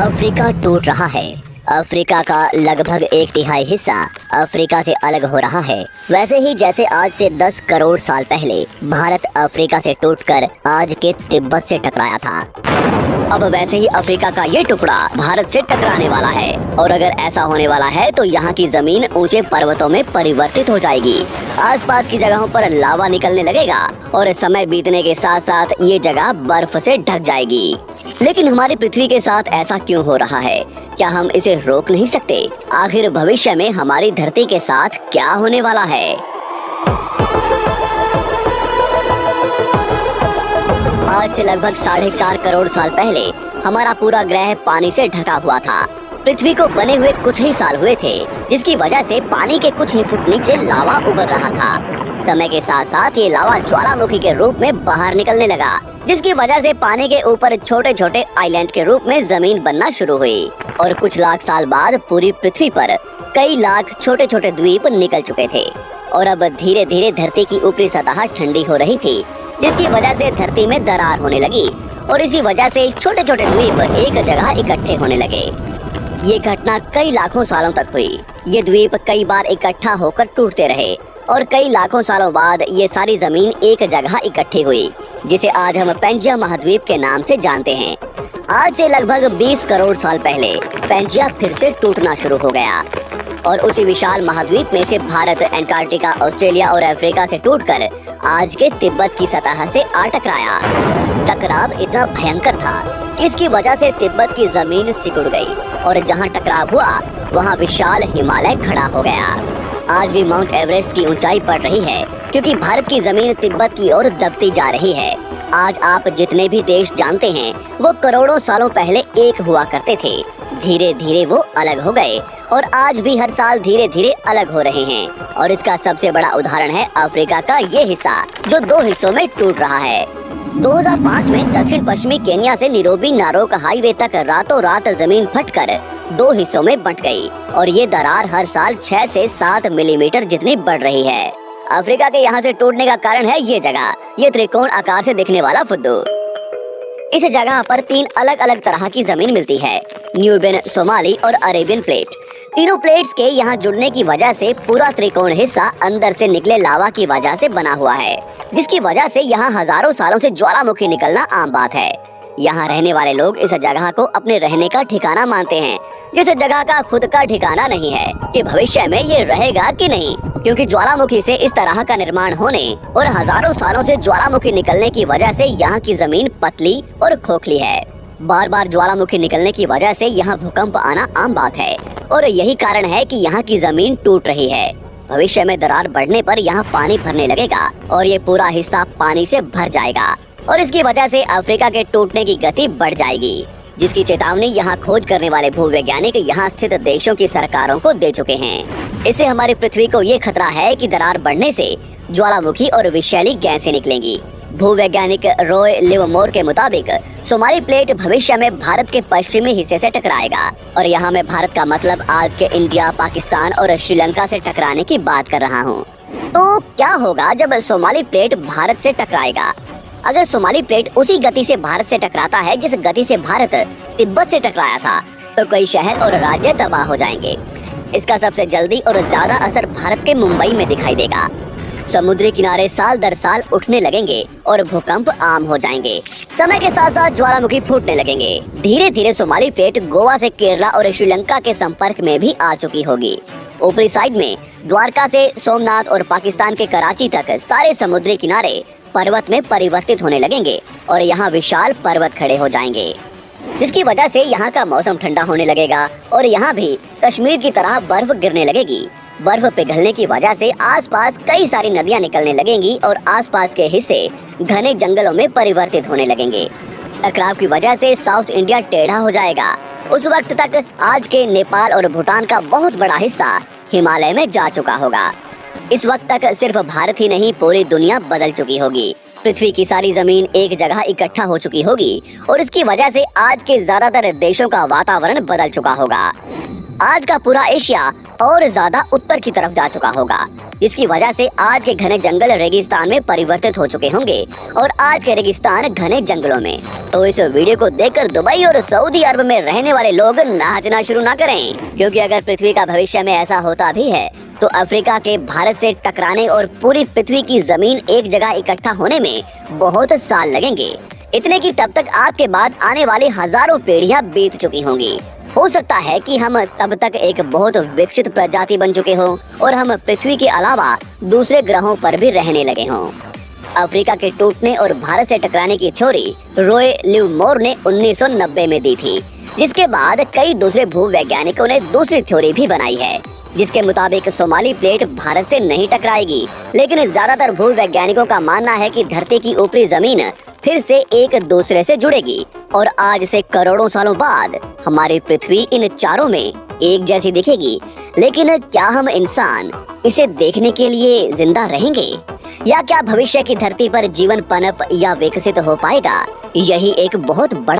Africa टूट रहा है। अफ्रीका का लगभग 1/3 हिस्सा अफ्रीका से अलग हो रहा है। वैसे ही जैसे आज से 10 करोड़ साल पहले भारत अफ्रीका से टूटकर आज के तिब्बत से टकराया था, अब वैसे ही अफ्रीका का ये टुकड़ा भारत से टकराने वाला है। और अगर ऐसा होने वाला है तो यहाँ की जमीन ऊंचे पर्वतों में परिवर्तित हो जाएगी। आसपास की जगहों पर लावा निकलने लगेगा और समय बीतने के साथ साथ ये जगह बर्फ से ढक जाएगी। लेकिन हमारी पृथ्वी के साथ ऐसा क्यों हो रहा है? क्या हम इसे रोक नहीं सकते? आखिर भविष्य में हमारी धरती के साथ क्या होने वाला है? आज से लगभग 4.5 करोड़ साल पहले हमारा पूरा ग्रह पानी से ढका हुआ था। पृथ्वी को बने हुए कुछ ही साल हुए थे, जिसकी वजह से पानी के कुछ ही फुट नीचे लावा उबर रहा था। समय के साथ साथ ये लावा ज्वालामुखी के रूप में बाहर निकलने लगा, जिसकी वजह से पानी के ऊपर छोटे छोटे आइलैंड के रूप में जमीन बनना शुरू हुई। और कुछ लाख साल बाद पूरी पृथ्वी पर कई लाख छोटे छोटे द्वीप निकल चुके थे। और अब धीरे धीरे धरती की ऊपरी सतह ठंडी हो रही थी, जिसकी वजह से धरती में दरार होने लगी और इसी वजह से छोटे छोटे द्वीप एक जगह इकट्ठे होने लगे। ये घटना कई लाखों सालों तक हुई। ये द्वीप कई बार इकट्ठा होकर टूटते रहे और कई लाखों सालों बाद ये सारी जमीन एक जगह इकट्ठी हुई, जिसे आज हम पेंजिया महाद्वीप के नाम से जानते हैं। आज से लगभग 20 करोड़ साल पहले पेंजिया फिर से टूटना शुरू हो गया और उसी विशाल महाद्वीप में से भारत, एंटार्क्टिका, ऑस्ट्रेलिया और अफ्रीका से टूटकर आज के तिब्बत की सतह से आ टकराया। टकराव इतना भयंकर था कि इसकी वजह से तिब्बत की जमीन सिकुड़ गई और जहां टकराव हुआ वहां विशाल हिमालय खड़ा हो गया। आज भी माउंट एवरेस्ट की ऊंचाई बढ़ रही है, क्योंकि भारत की जमीन तिब्बत की ओर दबती जा रही है। आज आप जितने भी देश जानते हैं वो करोड़ों सालों पहले एक हुआ करते थे। धीरे धीरे वो अलग हो गए और आज भी हर साल धीरे धीरे अलग हो रहे हैं। और इसका सबसे बड़ा उदाहरण है अफ्रीका का ये हिस्सा, जो 2 हिस्सों में टूट रहा है। 2005 में दक्षिण पश्चिमी केन्या से नीरोबी नारोक हाईवे तक रातों रात जमीन फटकर 2 हिस्सों में बंट गई और ये दरार हर साल 6 से 7 मिलीमीटर जितनी बढ़ रही है। अफ्रीका के यहाँ से टूटने का कारण है ये जगह, ये त्रिकोण आकार से दिखने वाला फुद्दू। इस जगह पर 3 अलग अलग तरह की जमीन मिलती है, न्यूबियन, सोमाली और अरेबियन प्लेट। तीनों प्लेट्स के यहाँ जुड़ने की वजह से पूरा त्रिकोण हिस्सा अंदर से निकले लावा की वजह से बना हुआ है, जिसकी वजह से यहाँ हजारों सालों से ज्वालामुखी निकलना आम बात है। यहाँ रहने वाले लोग इस जगह को अपने रहने का ठिकाना मानते हैं, जिस जगह का खुद का ठिकाना नहीं है कि भविष्य में ये रहेगा कि नहीं, क्योंकि ज्वालामुखी से इस तरह का निर्माण होने और हजारों सालों से ज्वालामुखी निकलने की वजह से यहाँ की जमीन पतली और खोखली है। बार बार ज्वालामुखी निकलने की वजह से यहाँ भूकंप आना आम बात है और यही कारण है कि यहाँ की जमीन टूट रही है। भविष्य में दरार बढ़ने पर यहाँ पानी भरने लगेगा और ये पूरा हिस्सा पानी से भर जाएगा और इसकी वजह से अफ्रीका के टूटने की गति बढ़ जाएगी, जिसकी चेतावनी यहाँ खोज करने वाले भूवैज्ञानिक यहाँ स्थित देशों की सरकारों को दे चुके हैं। इससे हमारी पृथ्वी को ये खतरा है कि दरार बढ़ने से ज्वालामुखी और विषैली गैसें निकलेंगी। भूवैज्ञानिक रॉय लिवमोर के मुताबिक सोमाली प्लेट भविष्य में भारत के पश्चिमी हिस्से से टकराएगा और यहाँ मैं भारत का मतलब आज के इंडिया, पाकिस्तान और श्रीलंका से टकराने की बात कर रहा हूँ। तो क्या होगा जब सोमाली प्लेट भारत से टकराएगा? अगर सोमाली प्लेट उसी गति से भारत से टकराता है जिस गति से भारत तिब्बत से टकराया था, तो कई शहर और राज्य तबाह हो जाएंगे। इसका सबसे जल्दी और ज्यादा असर भारत के मुंबई में दिखाई देगा। समुद्री किनारे साल दर साल उठने लगेंगे और भूकंप आम हो जाएंगे। समय के साथ साथ ज्वालामुखी फूटने लगेंगे। धीरे धीरे सोमाली प्लेट गोवा से केरला और श्रीलंका के संपर्क में भी आ चुकी होगी। ऊपरी साइड में द्वारका से सोमनाथ और पाकिस्तान के कराची तक सारे समुद्री किनारे पर्वत में परिवर्तित होने लगेंगे और यहाँ विशाल पर्वत खड़े हो जाएंगे, जिसकी वजह से यहाँ का मौसम ठंडा होने लगेगा और यहाँ भी कश्मीर की तरह बर्फ गिरने लगेगी। बर्फ पिघलने की वजह से आसपास कई सारी नदियाँ निकलने लगेंगी और आसपास के हिस्से घने जंगलों में परिवर्तित होने लगेंगे। टकराव की वजह से साउथ इंडिया टेढ़ा हो जाएगा। उस वक्त तक आज के नेपाल और भूटान का बहुत बड़ा हिस्सा हिमालय में जा चुका होगा। इस वक्त तक सिर्फ भारत ही नहीं, पूरी दुनिया बदल चुकी होगी। पृथ्वी की सारी जमीन एक जगह इकट्ठा हो चुकी होगी और इसकी वजह से आज के ज्यादातर देशों का वातावरण बदल चुका होगा। आज का पूरा एशिया और ज्यादा उत्तर की तरफ जा चुका होगा, जिसकी वजह से आज के घने जंगल रेगिस्तान में परिवर्तित हो चुके होंगे और आज के रेगिस्तान घने जंगलों में। तो इस वीडियो को देखकर दुबई और सऊदी अरब में रहने वाले लोग नाचना शुरू ना करें, क्योंकि अगर पृथ्वी का भविष्य में ऐसा होता भी है तो अफ्रीका के भारत से टकराने और पूरी पृथ्वी की जमीन एक जगह इकट्ठा होने में बहुत साल लगेंगे। इतने की तब तक आपके बाद आने वाली हजारों पीढ़ियां बीत चुकी होंगी। हो सकता है कि हम तब तक एक बहुत विकसित प्रजाति बन चुके हों और हम पृथ्वी के अलावा दूसरे ग्रहों पर भी रहने लगे हों। अफ्रीका के टूटने और भारत से टकराने की थ्योरी रॉय लिवमोर ने 1990 में दी थी, जिसके बाद कई दूसरे भूवैज्ञानिकों ने दूसरी थ्योरी भी बनाई है, जिसके मुताबिक सोमाली प्लेट भारत से नहीं टकराएगी। लेकिन ज्यादातर भूवैज्ञानिकों का मानना है कि धरती की ऊपरी जमीन फिर से एक दूसरे से जुड़ेगी और आज से करोड़ों सालों बाद हमारी पृथ्वी इन चारों में एक जैसी दिखेगी। लेकिन क्या हम इंसान इसे देखने के लिए जिंदा रहेंगे, या क्या भविष्य की धरती पर जीवन पनप या विकसित हो पाएगा? यही एक बहुत बड़ा